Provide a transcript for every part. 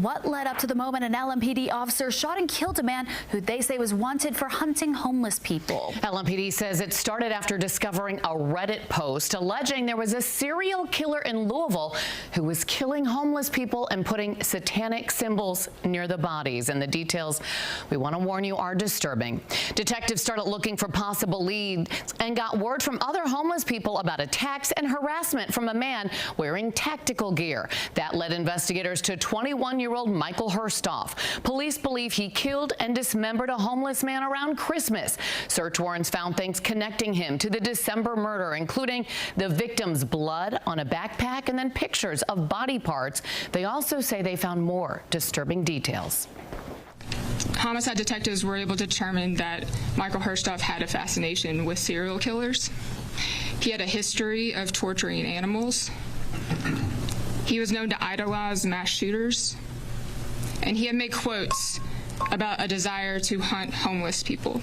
What led up to the moment an LMPD officer shot and killed a man who they say was wanted for hunting homeless people? LMPD says it started after discovering a Reddit post alleging there was a serial killer in Louisville who was killing homeless people and putting satanic symbols near the bodies. And the details, we want to warn you, are disturbing. Detectives started looking for possible leads and got word from other homeless people about attacks and harassment from a man wearing tactical gear. That led investigators to 21-year-old Michael Herstoff. Police believe he killed and dismembered a homeless man around Christmas. Search warrants found things connecting him to the December murder, including the victim's blood on a backpack and then pictures of body parts. They also say they found more disturbing details. Homicide detectives were able to determine that Michael Herstoff had a fascination with serial killers. He had a history of torturing animals. He was known to idolize mass shooters. And he had made quotes about a desire to hunt homeless people.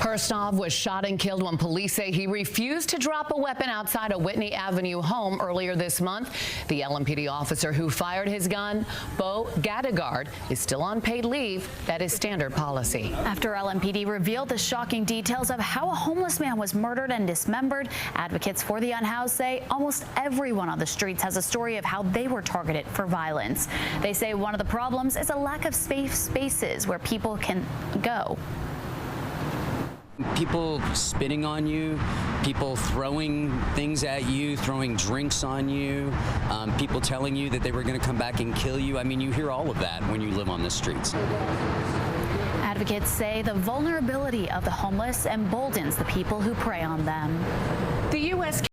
Herstoff was shot and killed when police say he refused to drop a weapon outside a Whitney Avenue home earlier this month. The LMPD officer who fired his gun, Bo Gadegaard, is still on paid leave. That is standard policy. After LMPD revealed the shocking details of how a homeless man was murdered and dismembered, advocates for the unhoused say almost everyone on the streets has a story of how they were targeted for violence. They say one of the problems is a lack of safe spaces where people can go. People spitting on you, people throwing things at you, throwing drinks on you, people telling you that they were going to come back and kill you. I mean, you hear all of that when you live on the streets. Advocates say the vulnerability of the homeless emboldens the people who prey on them. The U.S.